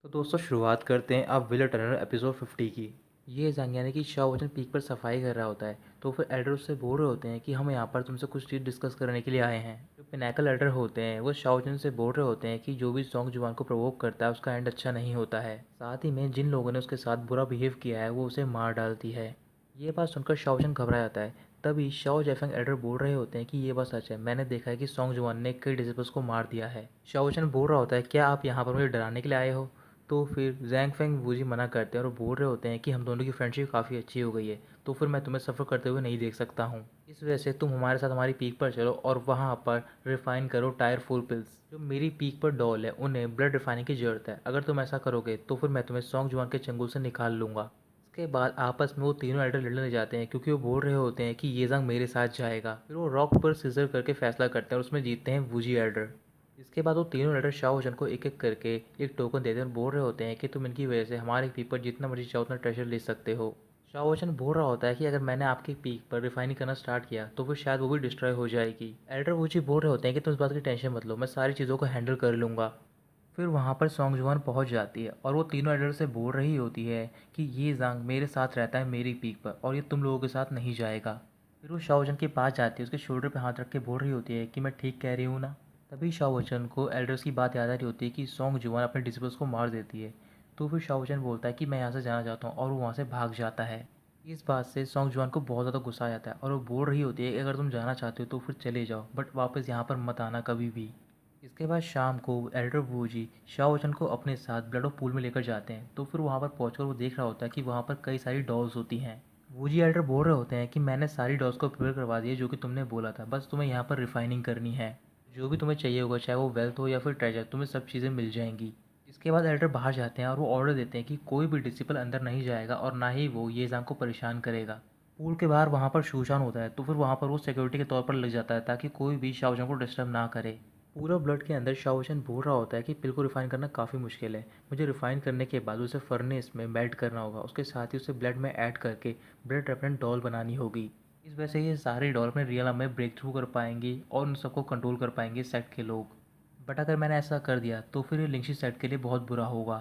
तो दोस्तों शुरुआत करते हैं अब विल टर्नर एपिसोड 50 की। ये जान यानी कि शाह वचन पीक पर सफाई कर रहा होता है तो फिर एल्डर उससे बोल रहे होते हैं कि हम यहाँ पर तुमसे कुछ चीज़ डिस्कस करने के लिए आए हैं। जो पिनाकल एल्डर होते हैं वो शाह वचन से बोल रहे होते हैं कि जो भी सॉन्ग जुबान को प्रोवोक करता है उसका एंड अच्छा नहीं होता है। साथ ही में जिन लोगों ने उसके साथ बुरा बिहेव किया है वो उसे मार डालती है। ये बात सुनकर शाह वचन घबरा जाता है। तभी शाओ जैफेंग एल्डर बोल रहे होते हैं कि ये बात सच है, मैंने देखा है कि सॉन्ग जुबान ने कई डिसिपल्स को मार दिया है। शाओ वचन बोल रहा होता है क्या आप यहाँ पर मुझे डराने के लिए आए हो। तो फिर जैंग फेंग वूजी मना करते हैं और बोल रहे होते हैं कि हम दोनों की फ्रेंडशिप काफ़ी अच्छी हो गई है, तो फिर मैं तुम्हें सफ़र करते हुए नहीं देख सकता हूँ। इस वजह से तुम हमारे साथ हमारी पीक पर चलो और वहाँ पर रिफ़ाइन करो टायर फुल पिल्स। जो मेरी पीक पर डॉल है उन्हें ब्लड रिफाइनिंग की ज़रूरत है, अगर तुम ऐसा करोगे तो फिर मैं तुम्हें सॉन्ग जुबान के चंगुल से निकाल लूँगा। इसके बाद आपस में वो तीनों एल्डर लड़ने जाते हैं क्योंकि वो बोल रहे होते हैं कि ये जंग मेरे साथ जाएगा। फिर वो रॉक पर सिजर करके फैसला करते हैं और उसमें जीतते हैं वूजी एल्डर। इसके बाद वो तीनों एल्डर शाह होजन को एक एक करके एक टोकन देते हैं और बोल रहे होते हैं कि तुम इनकी वजह से हमारे पीक पर जितना मर्जी चाहो उतना ट्रेजर ले सकते हो। शाह होजन बोल रहा होता है कि अगर मैंने आपकी पीक पर रिफाइनिंग करना स्टार्ट किया तो फिर शायद वो भी डिस्ट्रॉय हो जाएगी। एल्डर वूजी बोल रहे होते हैं कि तुम इस बात की टेंशन मत लो, मैं सारी चीज़ों को हैंडल कर लूँगा। फिर वहाँ पर सॉन्गजुआन पहुँच जाती है और वो तीनों एल्डर से बोल रही होती है कि ये ज़ांग मेरे साथ रहता है मेरी पीक पर और ये तुम लोगों के साथ नहीं जाएगा। फिर वो शाओजन के पास जाती है, उसके शोल्डर पे हाथ रख के बोल रही होती है कि मैं ठीक कह रही हूँ ना। तभी शाओजन को एल्डर्स की बात याद आ रही होती है कि सॉन्गजुआन अपने डिसिपल्स को मार देती है। तो फिर शाओजन बोलता है कि मैं यहाँ से जाना चाहता हूँ और वो वहाँ से भाग जाता है। इस बात से सॉन्गजुआन को बहुत ज़्यादा गुस्सा आ जाता है और वो बोल रही होती है कि अगर तुम जाना चाहते हो तो फिर चले जाओ, बट वापस यहाँ पर मत आना कभी भी। इसके बाद शाम को एल्डर वूजी शाओ वचन को अपने साथ ब्लड ऑफ पूल में लेकर जाते हैं। तो फिर वहाँ पर पहुँचकर वो देख रहा होता है कि वहाँ पर कई सारी डॉल्स होती हैं। वूजी एल्डर बोल रहे होते हैं कि मैंने सारी डॉल्स को प्रिपेयर करवा दिया जो कि तुमने बोला था, बस तुम्हें यहाँ पर रिफाइनिंग करनी है। जो भी तुम्हें चाहिए होगा, चाहे वो वेल्थ हो या फिर ट्रेजर, तुम्हें सब चीज़ें मिल जाएंगी। इसके बाद एल्डर बाहर जाते हैं और वो ऑर्डर देते हैं कि कोई भी डिसिपल अंदर नहीं जाएगा और ना ही वो ये जांग को परेशान करेगा। पूल के बाहर वहाँ पर शूशान होता है तो फिर वहाँ पर वो सिक्योरिटी के तौर पर लग जाता है ताकि कोई भी शाओजन को डिस्टर्ब ना करे। पूरा ब्लड के अंदर शाओशन बोल रहा होता है कि पिल को रिफ़ाइन करना काफ़ी मुश्किल है। मुझे रिफ़ाइन करने के बाद उसे फर्नेस में मेल्ट करना होगा, उसके साथ ही उसे ब्लड में ऐड करके ब्लड रेपेलेंट डॉल बनानी होगी। इस वजह से ये सारी डॉल अपने रियल में ब्रेक थ्रू कर पाएंगी और उन सबको कंट्रोल कर पाएंगे सेट के लोग। बट अगर मैंने ऐसा कर दिया तो फिर ये लिंक्शी सेट के लिए बहुत बुरा होगा।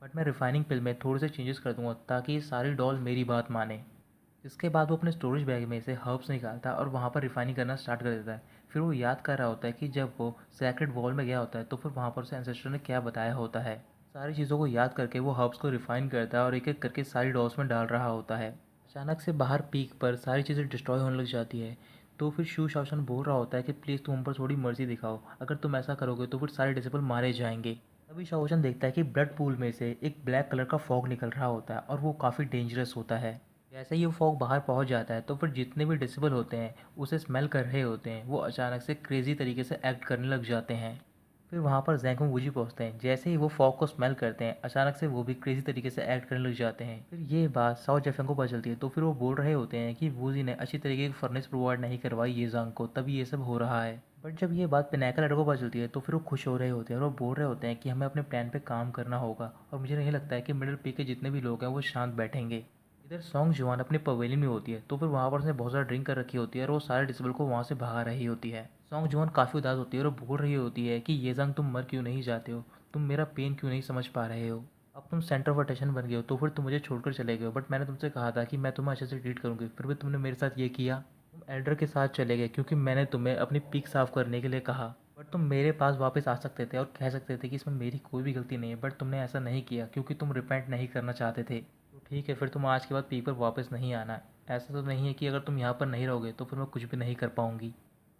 बट मैं रिफ़ाइनिंग पिल में थोड़े से चेंजेस कर दूंगा ताकि ये सारी डॉल मेरी बात माने। इसके बाद वो अपने स्टोरेज बैग में से हर्ब्स निकालता है और वहाँ पर रिफाइनिंग करना स्टार्ट कर देता है। फिर वो याद कर रहा होता है कि जब वो सैक्रेड वॉल में गया होता है तो फिर वहाँ पर उसे एंसेस्टर ने क्या बताया होता है। सारी चीज़ों को याद करके वो हर्ब्स को रिफाइन करता है और एक एक करके सारी डॉल्स में डाल रहा होता है। अचानक से बाहर पीक पर सारी चीज़ें डिस्ट्रॉय होने लग जाती है। तो फिर शू शासन बोल रहा होता है कि प्लीज़ तुम हम पर थोड़ी मर्जी दिखाओ, अगर तुम ऐसा करोगे तो फिर सारे डिसिपल मारे जाएंगे। तभी शाओशन देखता है कि ब्लड पूल में से एक ब्लैक कलर का फॉग निकल रहा होता है और वो काफ़ी डेंजरस होता है। जैसे ही वो फॉग बाहर पहुंच जाता है तो फिर जितने भी डिसेबल होते हैं उसे स्मेल कर रहे होते हैं, वो अचानक से क्रेजी तरीके से एक्ट करने लग जाते हैं। फिर वहाँ पर जैंग वूजी पहुँचते हैं, जैसे ही वो फॉग को स्मेल करते हैं अचानक से वो भी क्रेजी तरीके से एक्ट करने लग जाते हैं। फिर ये बात साओ जेफेंग को पता चलती है तो फिर वो बोल रहे होते हैं कि वूजी ने अच्छी तरीके की फर्नेस प्रोवाइड नहीं करवाई ये जांग को, तभी ये सब हो रहा है। बट जब ये बात पिनाकल एडर को पता चलती है तो फिर वो खुश हो रहे होते हैं और वो बोल रहे होते हैं कि हमें अपने प्लान पे काम करना होगा और मुझे नहीं लगता है कि मिडिल पी के जितने भी लोग हैं वो शांत बैठेंगे। इधर सॉन्ग जुआन अपने पवेलियन में होती है तो फिर वहाँ पर उसने बहुत ज़्यादा ड्रिंक कर रखी होती है और वो सारे डिसेबल को वहाँ से भगा रही होती है। सॉन्ग जुआन काफ़ी उदास होती है और वो बोल रही होती है कि ये जंग तुम मर क्यों नहीं जाते हो, तुम मेरा पेन क्यों नहीं समझ पा रहे हो। अब तुम सेंटर ऑफ अटेंशन बन गए हो तो फिर तुम मुझे छोड़कर चले गए हो, बट मैंने तुमसे कहा था कि मैं तुम्हें अच्छे से ट्रीट करूँगी, फिर भी तुमने मेरे साथ ये किया। तुम एल्डर के साथ चले गए क्योंकि मैंने तुम्हें अपनी पीक साफ करने के लिए कहा। बट तुम मेरे पास वापस आ सकते थे और कह सकते थे कि इसमें मेरी कोई भी गलती नहीं है, बट तुमने ऐसा नहीं किया क्योंकि तुम रिपेंट नहीं करना चाहते थे। तो ठीक है, फिर तुम आज के बाद पीक पर वापस नहीं आना। ऐसा तो नहीं है कि अगर तुम यहाँ पर नहीं रहोगे तो फिर मैं कुछ भी नहीं कर पाऊँगी।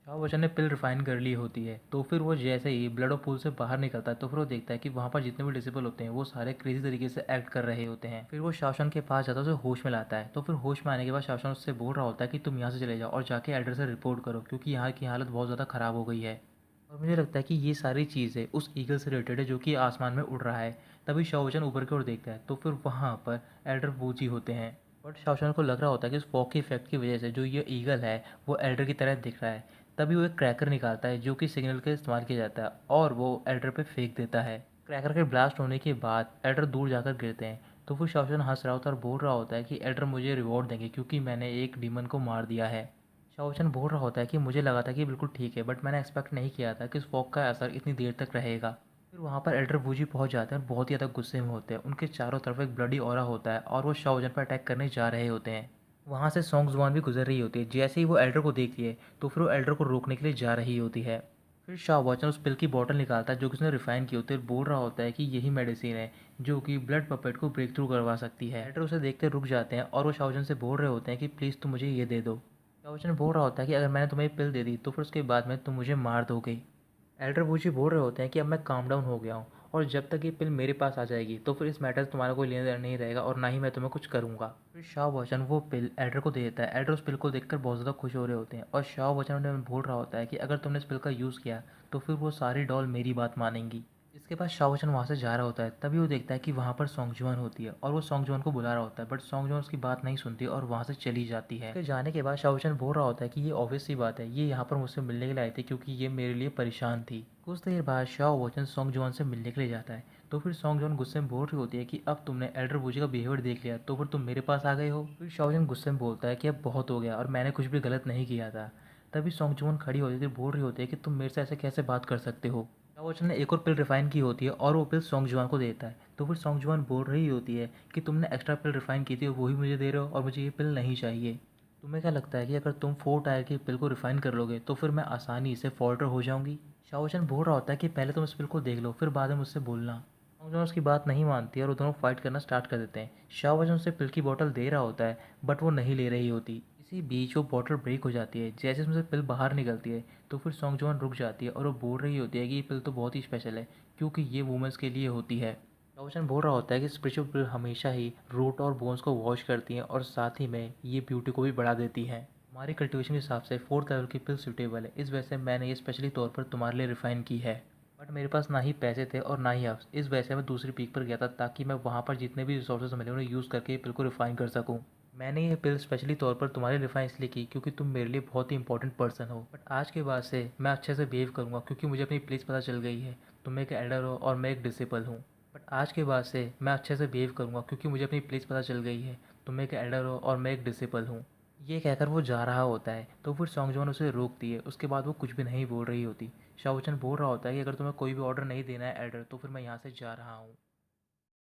शाह बच्चन ने पिल रिफाइन कर ली होती है तो फिर वो जैसे ही ब्लड ऑफ पूल से बाहर निकलता है तो फिर वो देखता है कि वहाँ पर जितने भी डिसेबल होते हैं वो सारे क्रेजी तरीके से एक्ट कर रहे होते हैं। फिर वो शासन के पास जाता है, उसे होश में लाता है। तो फिर होश में आने के बाद शासन उससे बोल रहा होता है कि तुम यहाँ से चले जाओ और जाके एल्डर से रिपोर्ट करो क्योंकि यहाँ की हालत बहुत ज़्यादा ख़राब हो गई है। और मुझे लगता है कि ये सारी चीज़ें उस ईगल से रिलेटेड है जो कि आसमान में उड़ रहा है। तभी शाओचन ऊपर की ओर देखता है तो फिर वहाँ पर एल्डर बूजी होते हैं। बट शाओचन को लग रहा होता है कि उस फॉग के इफेक्ट की वजह से जो ये ईगल है वो एल्डर की तरह दिख रहा है। तभी वो एक क्रैकर निकालता है जो कि सिग्नल के इस्तेमाल किया जाता है और वो एल्डर पे फेंक देता है। क्रैकर के ब्लास्ट होने के बाद एल्डर दूर जाकर गिरते हैं। तो फिर शाओचन हंस रहा होता है और बोल रहा होता है कि एल्डर मुझे रिवॉर्ड देंगे क्योंकि मैंने एक डीमन को मार दिया है। शाओचन बोल रहा होता है कि मुझे लगा था कि बिल्कुल ठीक है, बट मैंने एक्सपेक्ट नहीं किया था कि उस फॉग का असर इतनी देर तक रहेगा। फिर वहाँ पर एल्डर वूजी पहुँच जाते हैं और बहुत ही ज़्यादा गुस्से में होते हैं। उनके चारों तरफ एक ब्लडी ऑरा होता है और वो शाओ पर अटैक करने जा रहे होते हैं। वहाँ से सॉन्ग जुआन भी गुजर रही होती है। जैसे ही वो एल्डर को देखती है तो फिर वो एल्डर को रोकने के लिए जा रही होती है। फिर शाओ वॉचन उस पिल की बॉटल निकालता है जो कि उसने रिफाइन की होती है और बोल रहा होता है कि यही मेडिसिन है जो कि ब्लड पपेट को ब्रेक थ्रू करवा सकती है। एल्डर उसे देखते रुक जाते हैं और वो शाओजन से बोल रहे होते हैं कि प्लीज़ तुम मुझे ये दे दो। शाओजन बोल रहा होता है कि अगर मैंने तुम्हें ये पिल दे दी तो फिर उसके बाद में तुम मुझे मार दोगे। एल्डर वूजी बोल रहे होते हैं कि अब मैं काम डाउन हो गया हूँ और जब तक ये पिल मेरे पास आ जाएगी तो फिर इस मैटर से तुम्हारा कोई लेना देना नहीं रहेगा और ना ही मैं तुम्हें कुछ करूँगा। फिर शाओ वचन वो पिल एल्डर को दे देता है। एल्डर उस पिल को देखकर बहुत ज़्यादा खुश हो रहे होते हैं और शाओ वचन उन्हें बोल रहा होता है कि अगर तुमने इस पिल का यूज़ किया तो फिर वो सारी डॉल मेरी बात मानेंगी। इसके बाद शाओ वचन वहाँ से जा रहा होता है। तभी वो देखता है कि वहाँ पर सोंगजुआन होती है और वो सोंगजुआन को बुला रहा होता है, बट सोंगजुआन उसकी बात नहीं सुनती और वहाँ से चली जाती है। उसके जाने के बाद शाओ वचन बोल रहा होता है कि ये ऑब्वियस सी बात है, ये यहाँ पर मुझसे मिलने के लिए आई थी क्योंकि ये मेरे लिए परेशान थी। कुछ देर बाद शाओ वचन सोंगजुआन से मिलने के लिए जाता है तो फिर सोंगजुआन गुस्से में बोल रही होती है कि अब तुमने एल्डर वूजी का बिहेवियर देख लिया तो फिर तुम मेरे पास आ गए हो। फिर शाओ वचन गुस्से में बोलता है कि अब बहुत हो गया और मैंने कुछ भी गलत नहीं किया था। तभी सोंगजुआन खड़ी होती थी, बोल रही होती है कि तुम मेरे से ऐसे कैसे बात कर सकते हो। शाओ ने एक और पिल रिफाइन की होती है और वो पिल सोंगजुआन को देता है। तो फिर सोंगजुआन बोल रही होती है कि तुमने एक्स्ट्रा पिल रिफाइन की थी और वही मुझे दे रहे हो और मुझे ये पिल नहीं चाहिए। तुम्हें क्या लगता है कि अगर तुम 4 टायर की पिल को रिफाइन कर लोगे तो फिर मैं आसानी से फॉल्टर हो जाऊंगी। शाओ बोल रहा होता है कि पहले तुम इस पिल को देख लो फिर बाद में मुझसे बोलना। सोंगजुआन उसकी बात नहीं मानती है और वो दोनों फाइट करना स्टार्ट कर देते हैं। शाओ उसे पिल की बोतल दे रहा होता है बट वो नहीं ले रही होती। इसी बीच वो बॉटल ब्रेक हो जाती है। जैसे उसमें से पिल बाहर निकलती है तो फिर सोंगजुआन रुक जाती है और वो बोल रही होती है कि ये पिल तो बहुत ही स्पेशल है क्योंकि ये वुमेंस के लिए होती है। शाओ बोल रहा होता है कि स्पिरिचुअल पिल हमेशा ही रूट और बोन्स को वॉश करती हैं और साथ ही में ये ब्यूटी को भी बढ़ा देती हैं। हमारी कल्टिवेशन के हिसाब से 4th लेवल की पिल सूटेबल है, इस वजह से मैंने ये स्पेशली तौर पर तुम्हारे लिए रिफाइन की है। बट मेरे पास ना ही पैसे थे और ना ही हब्स, इस वजह से मैं दूसरी पीक पर गया था ताकि मैं वहाँ पर जितने भी रिसोर्सेज मिले उन्हें यूज़ करके ये पिल को रिफाइन कर सकूँ। मैंने ये पिल स्पेशली तौर पर तुम्हारे लिए रिफाइन इसलिए की क्योंकि तुम मेरे लिए बहुत ही इंपॉर्टेंट पर्सन हो। बट आज के बाद से मैं अच्छे से बिहेव करूँगा क्योंकि मुझे अपनी प्लेस पता चल गई है। तुम एक एल्डर हो और मैं एक डिसिपल हूँ। बट आज के बाद से मैं अच्छे से बिहेव करूँगा क्योंकि मुझे अपनी प्लेस पता चल गई है। तुम एक एल्डर हो और मैं एक डिसिपल हूँ। ये कहकर वो जा रहा होता है तो फिर सोंगजुआन उसे रोकती है। उसके बाद वो कुछ भी नहीं बोल रही होती। शाओ बोल रहा होता है कि अगर तुम्हें कोई भी ऑर्डर नहीं देना है एल्डर तो फिर मैं यहाँ से जा रहा हूँ।